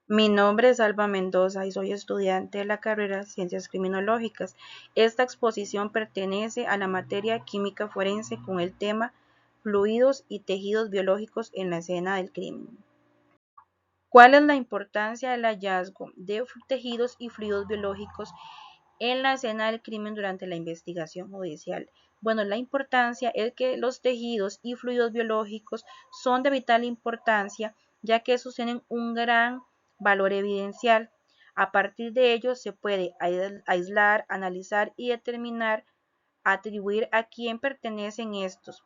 Mi nombre es Alba Mendoza y soy estudiante de la carrera Ciencias Criminológicas. Esta exposición pertenece a la materia Química Forense con el tema Fluidos y tejidos biológicos en la escena del crimen. ¿Cuál es la importancia del hallazgo de tejidos y fluidos biológicos en la escena del crimen durante la investigación judicial? Bueno, la importancia es que los tejidos y fluidos biológicos son de vital importancia, ya que estos tienen un gran valor evidencial. A partir de ellos se puede aislar, analizar y determinar, atribuir a quién pertenecen estos,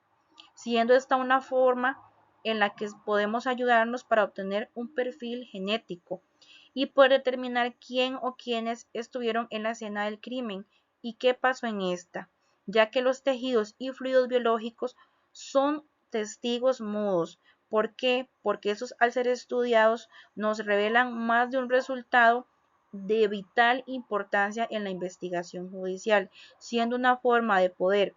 siendo esta una forma en la que podemos ayudarnos para obtener un perfil genético y poder determinar quién o quiénes estuvieron en la escena del crimen y qué pasó en esta, ya que los tejidos y fluidos biológicos son testigos mudos. ¿Por qué? Porque esos, al ser estudiados, nos revelan más de un resultado de vital importancia en la investigación judicial, siendo una forma de poder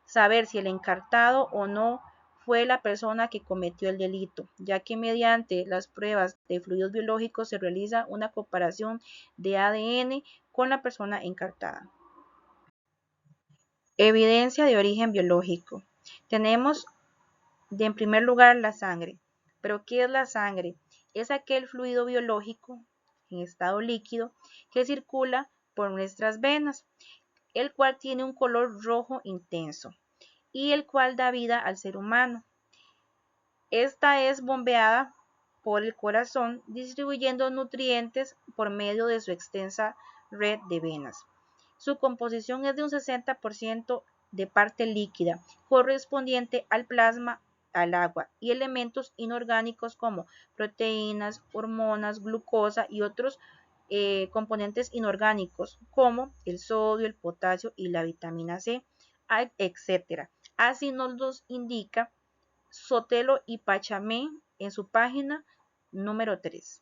saber si el encartado o no fue la persona que cometió el delito, ya que mediante las pruebas de fluidos biológicos se realiza una comparación de ADN con la persona encartada. Evidencia de origen biológico. Tenemos en primer lugar la sangre. ¿Pero qué es la sangre? Es aquel fluido biológico en estado líquido que circula por nuestras venas, el cual tiene un color rojo intenso y el cual da vida al ser humano. Esta es bombeada por el corazón, distribuyendo nutrientes por medio de su extensa red de venas. Su composición es de un 60% de parte líquida, correspondiente al plasma, al agua, y elementos inorgánicos como proteínas, hormonas, glucosa y otros componentes inorgánicos como el sodio, el potasio y la vitamina C, etc. Así nos los indica Sotelo y Pachamé en su página número 3.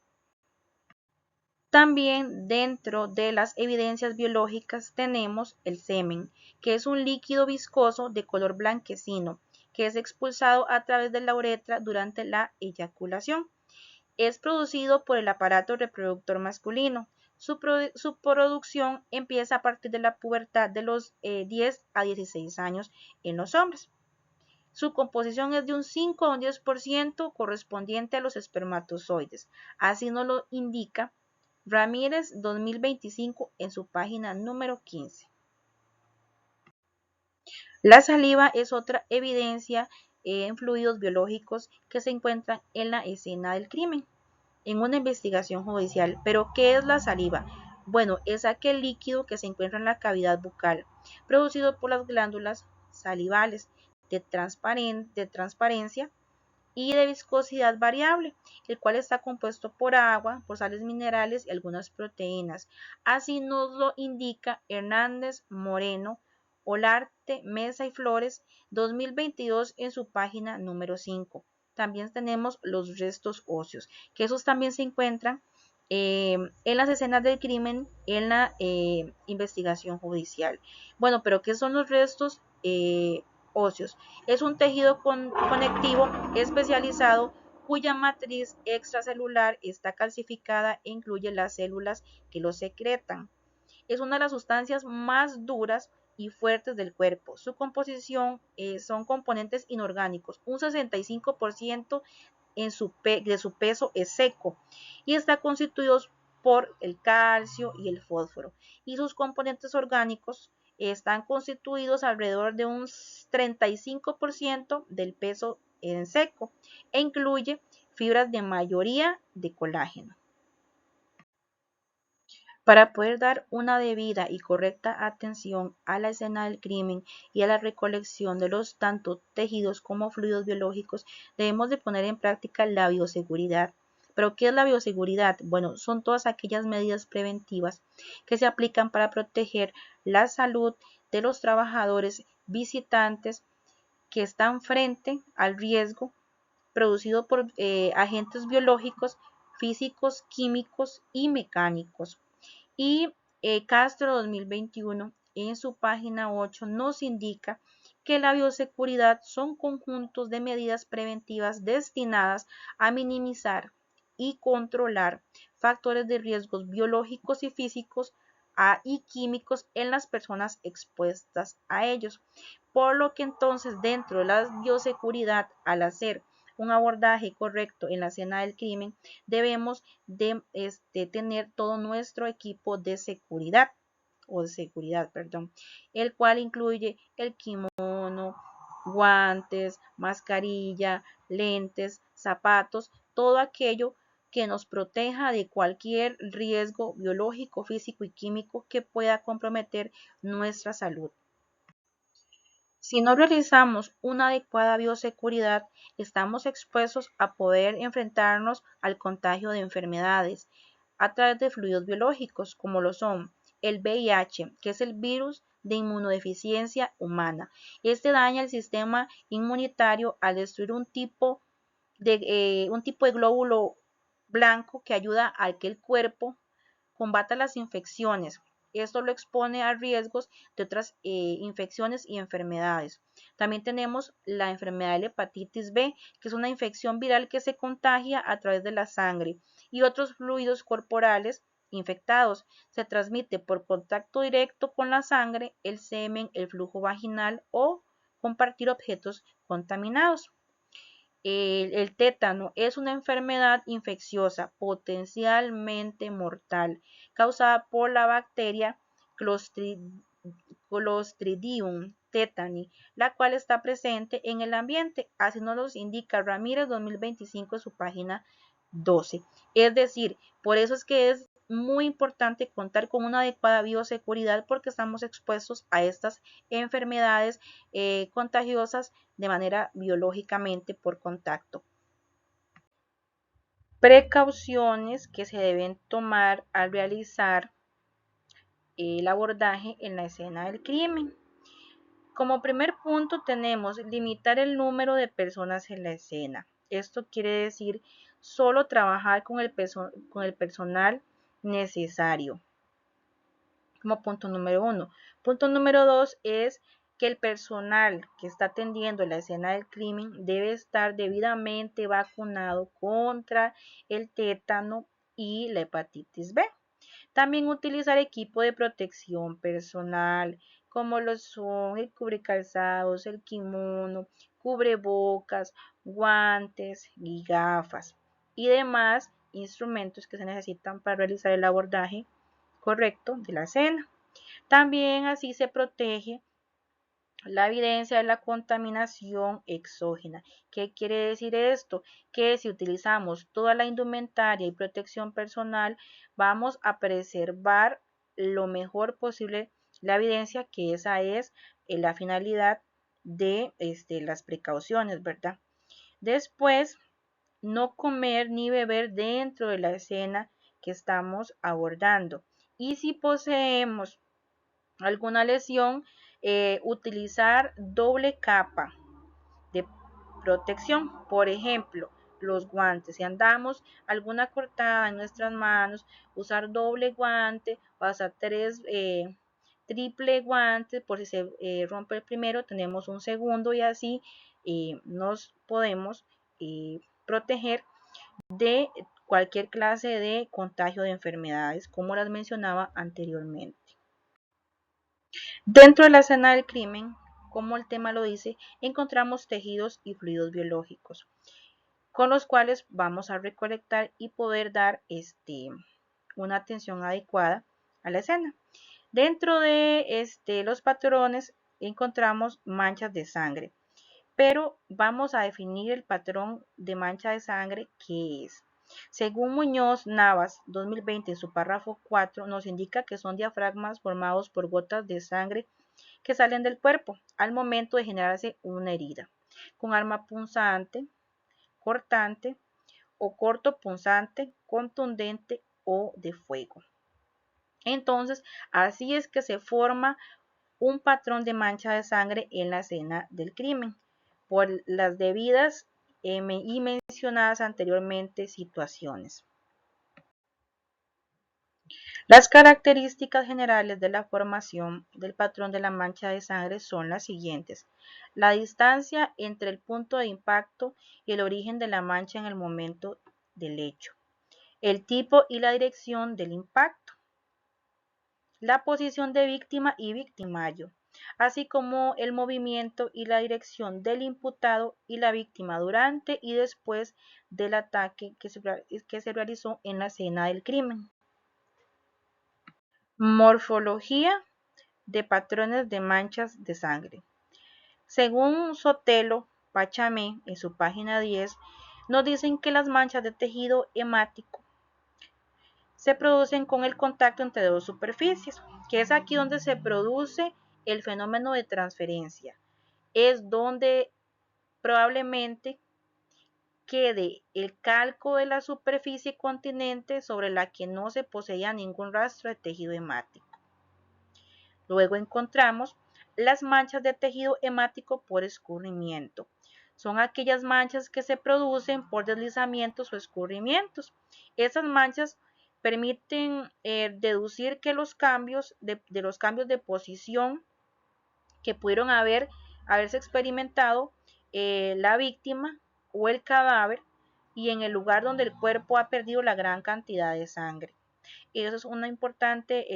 También dentro de las evidencias biológicas tenemos el semen, que es un líquido viscoso de color blanquecino, que es expulsado a través de la uretra durante la eyaculación. Es producido por el aparato reproductor masculino. Su producción empieza a partir de la pubertad de los 10 a 16 años en los hombres. Su composición es de un 5 a un 10% correspondiente a los espermatozoides. Así nos lo indica Ramírez 2025 en su página número 15. La saliva es otra evidencia en fluidos biológicos que se encuentran en la escena del crimen, en una investigación judicial. ¿Pero qué es la saliva? Bueno, es aquel líquido que se encuentra en la cavidad bucal, producido por las glándulas salivales de transparencia y de viscosidad variable, el cual está compuesto por agua, por sales minerales y algunas proteínas. Así nos lo indica Hernández Moreno, Olarte, Mesa y Flores 2022 en su página número 5. También tenemos los restos óseos, que esos también se encuentran en las escenas del crimen, en la investigación judicial. Bueno, pero ¿qué son los restos óseos? Es un tejido conectivo especializado cuya matriz extracelular está calcificada e incluye las células que lo secretan. Es una de las sustancias más duras y fuertes del cuerpo. Su composición son componentes inorgánicos. Un 65% de su peso es seco y está constituido por el calcio y el fósforo. Y sus componentes orgánicos están constituidos alrededor de un 35% del peso en seco e incluye fibras de mayoría de colágeno. Para poder dar una debida y correcta atención a la escena del crimen y a la recolección de los tanto tejidos como fluidos biológicos, debemos de poner en práctica la bioseguridad. ¿Pero qué es la bioseguridad? Bueno, son todas aquellas medidas preventivas que se aplican para proteger la salud de los trabajadores visitantes que están frente al riesgo producido por agentes biológicos, físicos, químicos y mecánicos. Y Castro 2021 en su página 8 nos indica que la bioseguridad son conjuntos de medidas preventivas destinadas a minimizar y controlar factores de riesgos biológicos y físicos y químicos en las personas expuestas a ellos. Por lo que entonces dentro de la bioseguridad, al hacer un abordaje correcto en la escena del crimen, debemos de tener todo nuestro equipo de seguridad, el cual incluye el kimono, guantes, mascarilla, lentes, zapatos, todo aquello que nos proteja de cualquier riesgo biológico, físico y químico que pueda comprometer nuestra salud. Si no realizamos una adecuada bioseguridad, estamos expuestos a poder enfrentarnos al contagio de enfermedades a través de fluidos biológicos, como lo son el VIH, que es el virus de inmunodeficiencia humana. Este daña el sistema inmunitario al destruir un tipo de glóbulo blanco que ayuda a que el cuerpo combata las infecciones. Esto lo expone a riesgos de otras infecciones y enfermedades. También tenemos la enfermedad de la hepatitis B, que es una infección viral que se contagia a través de la sangre y otros fluidos corporales infectados. Se transmite por contacto directo con la sangre, el semen, el flujo vaginal o compartir objetos contaminados. El tétano es una enfermedad infecciosa potencialmente mortal causada por la bacteria Clostridium tetani, la cual está presente en el ambiente. Así nos lo indica Ramírez 2025 en su página 12. Es decir, por eso es que es muy importante contar con una adecuada bioseguridad porque estamos expuestos a estas enfermedades contagiosas de manera biológicamente por contacto. Precauciones que se deben tomar al realizar el abordaje en la escena del crimen. Como primer punto tenemos limitar el número de personas en la escena. Esto quiere decir solo trabajar con el personal necesario. Como punto número 1. Punto número 2 es que el personal que está atendiendo la escena del crimen debe estar debidamente vacunado contra el tétano y la hepatitis B. También utilizar equipo de protección personal, como lo son el cubrecalzados, el kimono, cubrebocas, guantes y gafas y demás instrumentos que se necesitan para realizar el abordaje correcto de la escena. También así se protege la evidencia de la contaminación exógena. ¿Qué quiere decir esto? Que si utilizamos toda la indumentaria y protección personal, vamos a preservar lo mejor posible la evidencia, que esa es la finalidad de las precauciones, ¿verdad? Después, no comer ni beber dentro de la escena que estamos abordando. Y si poseemos alguna lesión, utilizar doble capa de protección, por ejemplo, los guantes. Si andamos alguna cortada en nuestras manos, usar doble guante, o hasta triple guante, por si se rompe el primero, tenemos un segundo y así nos podemos proteger de cualquier clase de contagio de enfermedades, como las mencionaba anteriormente. Dentro de la escena del crimen, como el tema lo dice, encontramos tejidos y fluidos biológicos, con los cuales vamos a recolectar y poder dar una atención adecuada a la escena. Dentro de los patrones encontramos manchas de sangre, pero vamos a definir el patrón de mancha de sangre que es. Según Muñoz Navas 2020 en su párrafo 4 nos indica que son diafragmas formados por gotas de sangre que salen del cuerpo al momento de generarse una herida, con arma punzante, cortante o corto punzante, contundente o de fuego. Entonces, así es que se forma un patrón de mancha de sangre en la escena del crimen, por las debidas y mencionadas anteriormente situaciones. Las características generales de la formación del patrón de la mancha de sangre son las siguientes. La distancia entre el punto de impacto y el origen de la mancha en el momento del hecho. el tipo y la dirección del impacto, la posición de víctima y victimario, así como el movimiento y la dirección del imputado y la víctima durante y después del ataque que se realizó en la escena del crimen. Morfología de patrones de manchas de sangre. Según Sotelo Pachamé, en su página 10, nos dicen que las manchas de tejido hemático se producen con el contacto entre dos superficies, que es aquí donde se produce el fenómeno de transferencia. Es donde probablemente quede el calco de la superficie continente sobre la que no se poseía ningún rastro de tejido hemático. Luego encontramos las manchas de tejido hemático por escurrimiento. Son aquellas manchas que se producen por deslizamientos o escurrimientos. Esas manchas permiten deducir que los cambios de posición que pudieron haberse experimentado la víctima o el cadáver y en el lugar donde el cuerpo ha perdido la gran cantidad de sangre. Y eso es una importante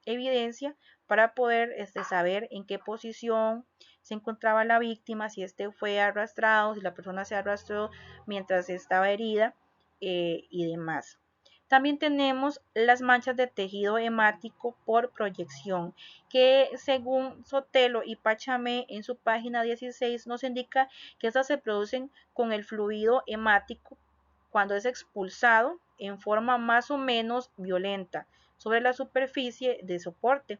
evidencia para poder saber en qué posición se encontraba la víctima, si fue arrastrado, si la persona se arrastró mientras estaba herida y demás. También tenemos las manchas de tejido hemático por proyección, que según Sotelo y Pachamé en su página 16 nos indica que estas se producen con el fluido hemático cuando es expulsado en forma más o menos violenta sobre la superficie de soporte,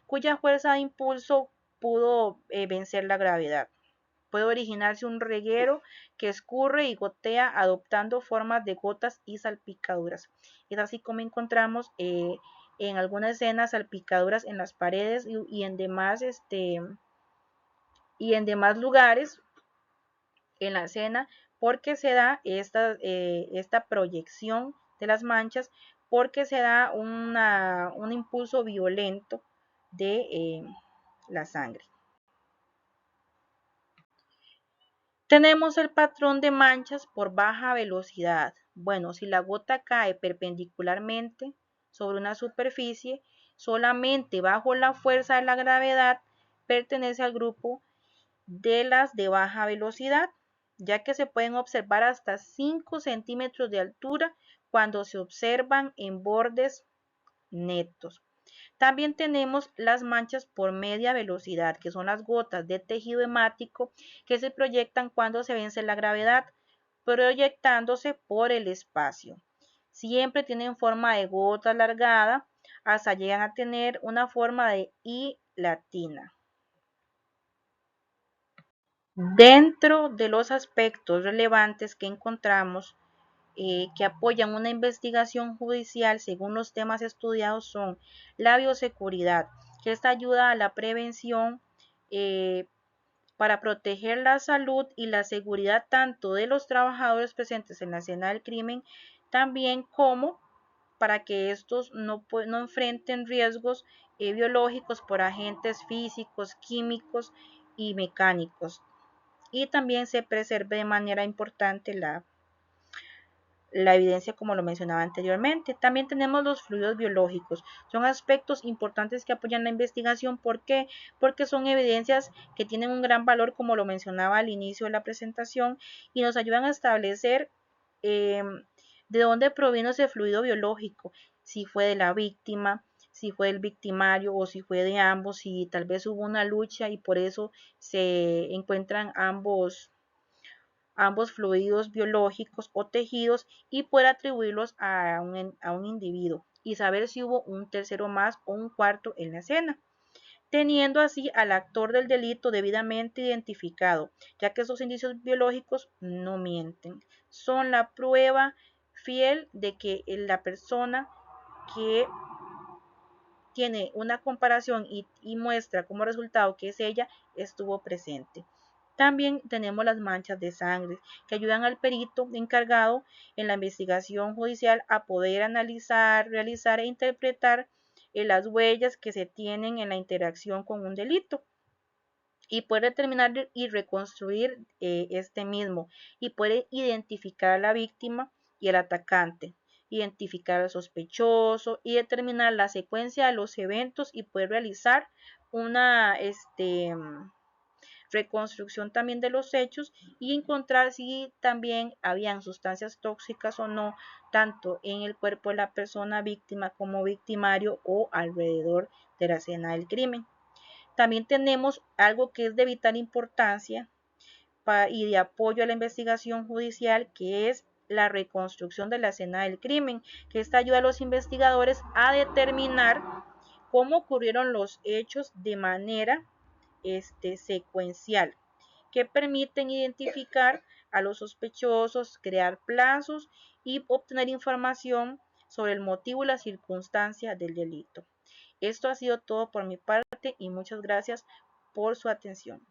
cuya fuerza de impulso pudo vencer la gravedad. Puede originarse un reguero que escurre y gotea adoptando formas de gotas y salpicaduras. Es así como encontramos en algunas escenas salpicaduras en las paredes y en demás lugares en la escena porque se da esta proyección de las manchas, porque se da un impulso violento de la sangre. Tenemos el patrón de manchas por baja velocidad. Bueno, si la gota cae perpendicularmente sobre una superficie, solamente bajo la fuerza de la gravedad, pertenece al grupo de las de baja velocidad, ya que se pueden observar hasta 5 centímetros de altura cuando se observan en bordes netos. También tenemos las manchas por media velocidad, que son las gotas de tejido hemático que se proyectan cuando se vence la gravedad, proyectándose por el espacio. Siempre tienen forma de gota alargada, hasta llegan a tener una forma de I latina. Dentro de los aspectos relevantes que encontramos que apoyan una investigación judicial según los temas estudiados son la bioseguridad, que esta ayuda a la prevención para proteger la salud y la seguridad tanto de los trabajadores presentes en la escena del crimen, también como para que estos no enfrenten riesgos biológicos por agentes físicos, químicos y mecánicos. Y también se preserve de manera importante la evidencia como lo mencionaba anteriormente. También tenemos los fluidos biológicos. Son aspectos importantes que apoyan la investigación. ¿Por qué? Porque son evidencias que tienen un gran valor como lo mencionaba al inicio de la presentación y nos ayudan a establecer de dónde provino ese fluido biológico, si fue de la víctima, si fue del victimario o si fue de ambos, si tal vez hubo una lucha y por eso se encuentran ambos fluidos biológicos o tejidos y poder atribuirlos a un individuo y saber si hubo un tercero más o un cuarto en la escena, teniendo así al actor del delito debidamente identificado, ya que esos indicios biológicos no mienten. Son la prueba fiel de que la persona que tiene una comparación y muestra como resultado que es ella estuvo presente. También tenemos las manchas de sangre que ayudan al perito encargado en la investigación judicial a poder analizar, realizar e interpretar las huellas que se tienen en la interacción con un delito y puede determinar y reconstruir este mismo y puede identificar a la víctima y el atacante, identificar al sospechoso y determinar la secuencia de los eventos y poder realizar una reconstrucción también de los hechos y encontrar si también habían sustancias tóxicas o no, tanto en el cuerpo de la persona víctima como victimario o alrededor de la escena del crimen. También tenemos algo que es de vital importancia y de apoyo a la investigación judicial, que es la reconstrucción de la escena del crimen, que esta ayuda a los investigadores a determinar cómo ocurrieron los hechos de manera secuencial, que permiten identificar a los sospechosos, crear plazos y obtener información sobre el motivo y la circunstancia del delito. Esto ha sido todo por mi parte y muchas gracias por su atención.